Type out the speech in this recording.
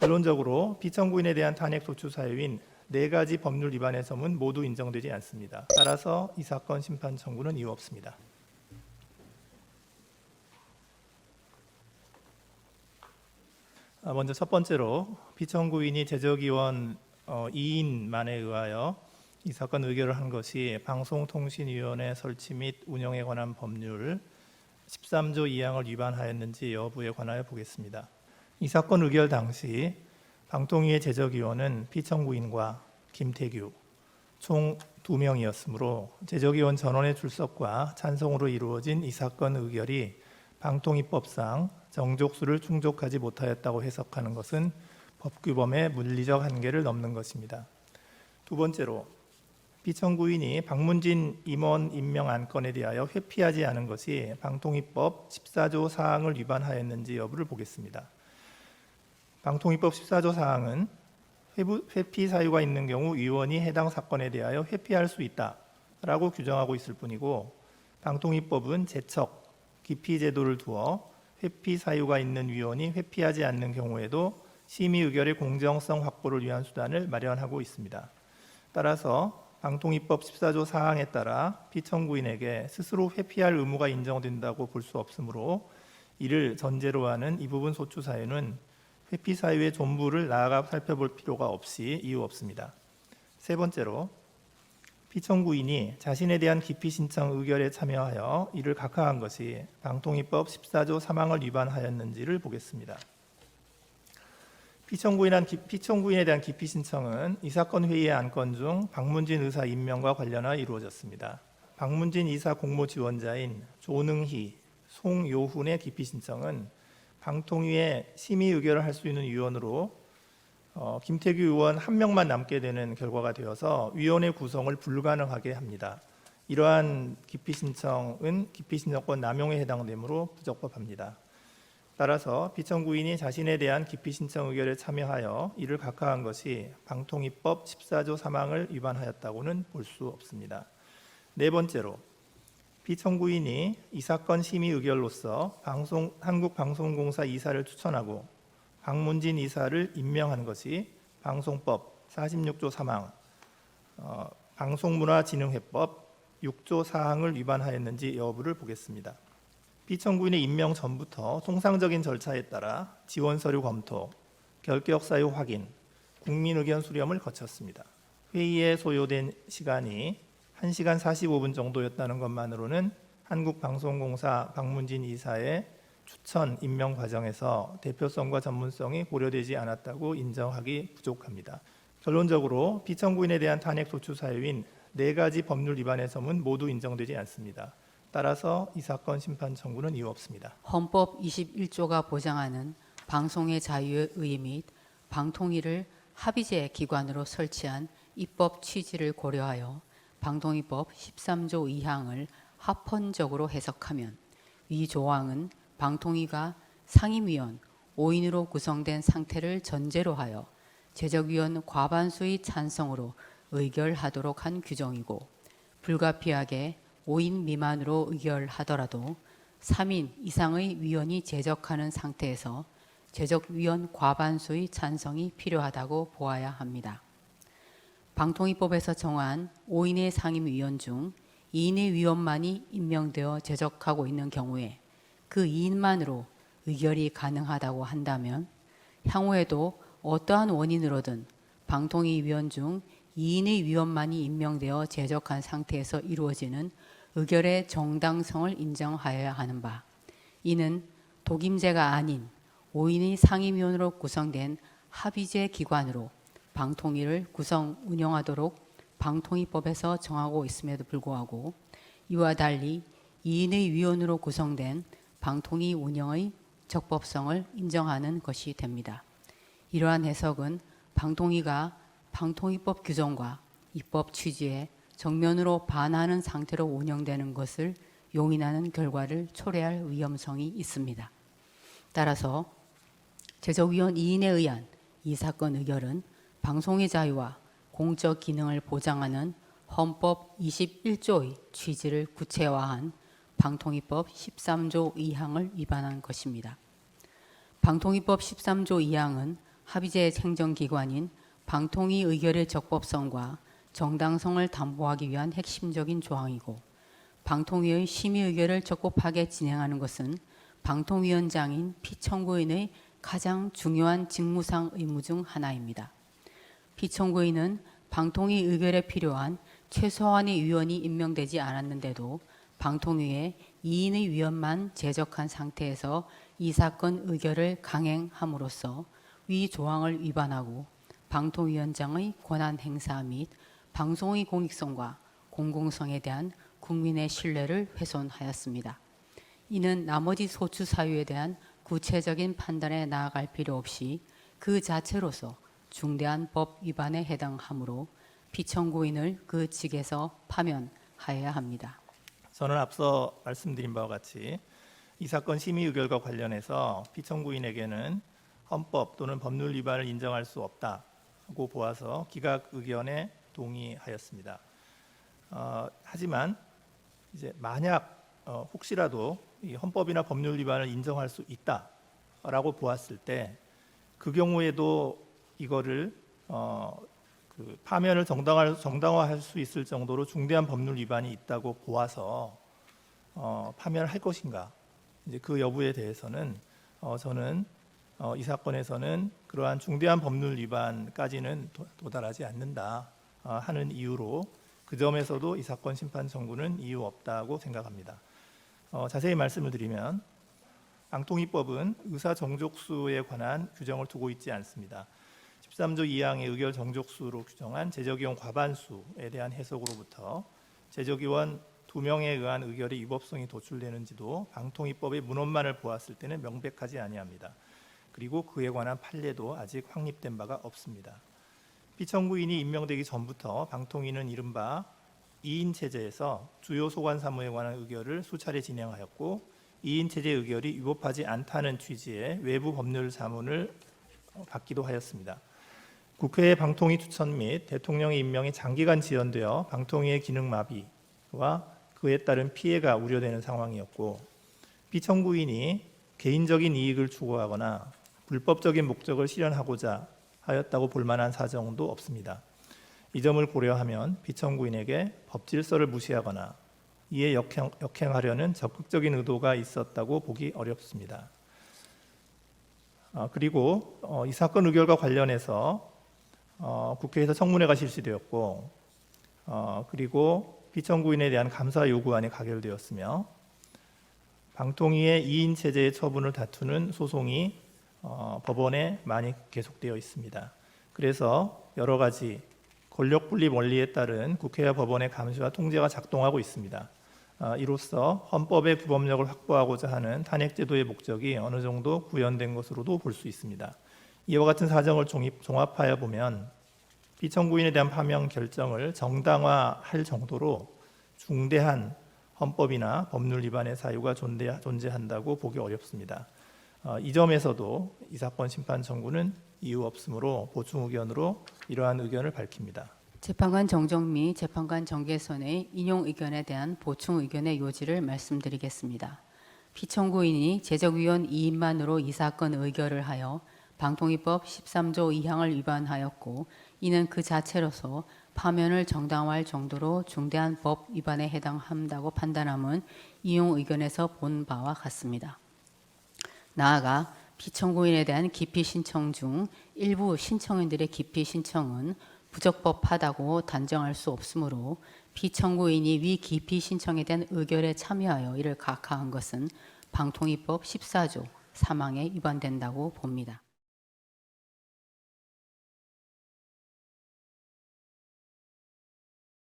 결론적으로 피청구인에 대한 탄핵 소추 사유인 4가지 법률 위반의 점은 모두 인정되지 않습니다. 따라서 이 사건 심판 청구는 이유 없습니다. 먼저 첫 번째로 피청구인이 제적위원 2인만에 의하여 이 사건 의결을 한 것이 방송통신위원회 설치 및 운영에 관한 법률 13조 2항을 위반하였는지 여부에 관하여 보겠습니다. 이 사건 의결 당시 방통위의 제적위원은 피청구인과 김태규 총 2명이었으므로 제적위원 전원의 출석과 찬성으로 이루어진 이 사건 의결이 방통위법상 정족수를 충족하지 못하였다고 해석하는 것은 법규범의 물리적 한계를 넘는 것입니다. 두 번째로 피청구인이 박문진 임원 임명 안건에 대하여 회피하지 않은 것이 방통위법 14조 사항을 위반하였는지 여부를 보겠습니다. 방통위법 14조 사항은 회피 사유가 있는 경우 위원이 해당 사건에 대하여 회피할 수 있다라고 규정하고 있을 뿐이고 방통위법은 제척, 기피 제도를 두어 회피 사유가 있는 위원이 회피하지 않는 경우에도 심의 의결의 공정성 확보를 위한 수단을 마련하고 있습니다. 따라서 방통위법 14조 사항에 따라 피청구인에게 스스로 회피할 의무가 인정된다고 볼 수 없으므로 이를 전제로 하는 이 부분 소추 사유는 회피 사유의 전부를 나아가 살펴볼 필요가 없이 이유 없습니다. 세 번째로 피청구인이 자신에 대한 기피 신청 의결에 참여하여 이를 각하한 것이 방통위법 14조 3항을 위반하였는지를 보겠습니다. 피청구인에 대한 기피 신청은 이 사건 회의의 안건 중 박문진 의사 임명과 관련하여 이루어졌습니다. 박문진 이사 공모 지원자인 조능희, 송요훈의 기피 신청은 방통위에 심의 의결을 할 수 있는 위원으로 김태규 의원 1명만 남게 되는 결과가 되어서 위원회 구성을 불가능하게 합니다. 이러한 기피 신청은 기피 신청권 남용에 해당되므로 부적법합니다. 따라서 피청구인이 자신에 대한 기피 신청 의결에 참여하여 이를 각하한 것이 방통위법 14조 3항을 위반하였다고는 볼 수 없습니다. 네 번째로 피청구인이 이 사건 심의 의결로서 한국방송공사 이사를 추천하고 박문진 이사를 임명한 것이 방송법 46조 3항, 방송문화진흥회법 6조 4항을 위반하였는지 여부를 보겠습니다. 피청구인의 임명 전부터 통상적인 절차에 따라 지원 서류 검토, 결격 사유 확인, 국민 의견 수렴을 거쳤습니다. 회의에 소요된 시간이 1시간 45분 정도였다는 것만으로는 한국방송공사 박문진 이사의 추천 임명 과정에서 대표성과 전문성이 고려되지 않았다고 인정하기 부족합니다. 결론적으로 피청구인에 대한 탄핵 소추 사유인 4가지 법률 위반의 점은 모두 인정되지 않습니다. 따라서 이 사건 심판 청구는 이유 없습니다. 헌법 21조가 보장하는 방송의 자유의 의의 및 방통위를 합의제 기관으로 설치한 입법 취지를 고려하여 방통위법 13조 2항을 합헌적으로 해석하면 위 조항은 방통위가 상임위원 5인으로 구성된 상태를 전제로 하여 제적위원 과반수의 찬성으로 의결하도록 한 규정이고 불가피하게 5인 미만으로 의결하더라도 3인 이상의 위원이 제적하는 상태에서 제적위원 과반수의 찬성이 필요하다고 보아야 합니다. 방통위법에서 정한 5인의 상임위원 중 2인의 위원만이 임명되어 제적하고 있는 경우에 그 2인만으로 의결이 가능하다고 한다면 향후에도 어떠한 원인으로든 방통위 위원 중 2인의 위원만이 임명되어 제적한 상태에서 이루어지는 의결의 정당성을 인정하여야 하는 바, 이는 독임제가 아닌 5인의 상임위원으로 구성된 합의제 기관으로 방통위를 구성 운영하도록 방통위법에서 정하고 있음에도 불구하고 이와 달리 2인의 위원으로 구성된 방통위 운영의 적법성을 인정하는 것이 됩니다. 이러한 해석은 방통위가 방통위법 규정과 입법 취지에 정면으로 반하는 상태로 운영되는 것을 용인하는 결과를 초래할 위험성이 있습니다. 따라서 제적위원 2인에 의한 이 사건 의결은 방송의 자유와 공적 기능을 보장하는 헌법 21조의 취지를 구체화한 방통위법 13조 2항을 위반한 것입니다. 방통위법 13조 2항은 합의제 행정기관인 방통위 의결의 적법성과 정당성을 담보하기 위한 핵심적인 조항이고, 방통위의 심의 의결을 적법하게 진행하는 것은 방통위원장인 피청구인의 가장 중요한 직무상 의무 중 하나입니다. 피청구인은 방통위 의결에 필요한 최소한의 위원이 임명되지 않았는데도 방통위에 2인의 위원만 제적한 상태에서 이 사건 의결을 강행함으로써 위 조항을 위반하고 방통위원장의 권한 행사 및 방송의 공익성과 공공성에 대한 국민의 신뢰를 훼손하였습니다. 이는 나머지 소추 사유에 대한 구체적인 판단에 나아갈 필요 없이 그 자체로서 중대한 법 위반에 해당하므로 피청구인을 그 직에서 파면하여야 합니다. 저는 앞서 말씀드린 바와 같이 이 사건 심의 의결과 관련해서 피청구인에게는 헌법 또는 법률 위반을 인정할 수 없다고 보아서 기각 의견에 동의하였습니다. 하지만 이제 만약 혹시라도 이 헌법이나 법률 위반을 인정할 수 있다라고 보았을 때 그 경우에도 이거를 그 파면을 정당화할 수 있을 정도로 중대한 법률 위반이 있다고 보아서 파면을 할 것인가, 이제 그 여부에 대해서는 저는 이 사건에서는 그러한 중대한 법률 위반까지는 도달하지 않는다 하는 이유로 그 점에서도 이 사건 심판 청구는 이유 없다고 생각합니다. 자세히 말씀을 드리면 방통위법은 의사 정족수에 관한 규정을 두고 있지 않습니다. 13조 2항의 의결 정족수로 규정한 제적위원 과반수에 대한 해석으로부터 제적위원 2명에 의한 의결의 위법성이 도출되는지도 방통위법의 문헌만을 보았을 때는 명백하지 아니합니다. 그리고 그에 관한 판례도 아직 확립된 바가 없습니다. 피청구인이 임명되기 전부터 방통위는 이른바 2인 체제에서 주요 소관 사무에 관한 의결을 수차례 진행하였고 2인 체제 의결이 위법하지 않다는 취지의 외부 법률 자문을 받기도 하였습니다. 국회의 방통위 추천 및 대통령의 임명이 장기간 지연되어 방통위의 기능 마비와 그에 따른 피해가 우려되는 상황이었고, 피청구인이 개인적인 이익을 추구하거나 불법적인 목적을 실현하고자 하였다고 볼 만한 사정도 없습니다. 이 점을 고려하면 피청구인에게 법 질서를 무시하거나 이에 역행하려는 적극적인 의도가 있었다고 보기 어렵습니다. 그리고 이 사건 의결과 관련해서 국회에서 청문회가 실시되었고, 그리고 피청구인에 대한 감사 요구안이 가결되었으며, 방통위의 2인 체제의 처분을 다투는 소송이 법원에 많이 계속되어 있습니다. 그래서 여러 가지 권력 분립 원리에 따른 국회와 법원의 감시와 통제가 작동하고 있습니다. 이로써 헌법의 구법력을 확보하고자 하는 탄핵제도의 목적이 어느 정도 구현된 것으로도 볼 수 있습니다. 이와 같은 사정을 종합하여 보면 피청구인에 대한 파면 결정을 정당화할 정도로 중대한 헌법이나 법률 위반의 사유가 존재한다고 보기 어렵습니다. 이 점에서도 이 사건 심판 청구는 이유 없으므로 보충 의견으로 이러한 의견을 밝힙니다. 재판관 정정 및 재판관 정계선의 인용 의견에 대한 보충 의견의 요지를 말씀드리겠습니다. 피청구인이 제적위원 2인만으로 이 사건 의결을 하여 방통위법 13조 2항을 위반하였고, 이는 그 자체로서 파면을 정당화할 정도로 중대한 법 위반에 해당한다고 판단함은 인용 의견에서 본 바와 같습니다. 나아가 피청구인에 대한 기피 신청 중 일부 신청인들의 기피 신청은 부적법하다고 단정할 수 없으므로 피청구인이 위 기피 신청에 대한 의결에 참여하여 이를 각하한 것은 방통위법 14조 3항에 위반된다고 봅니다.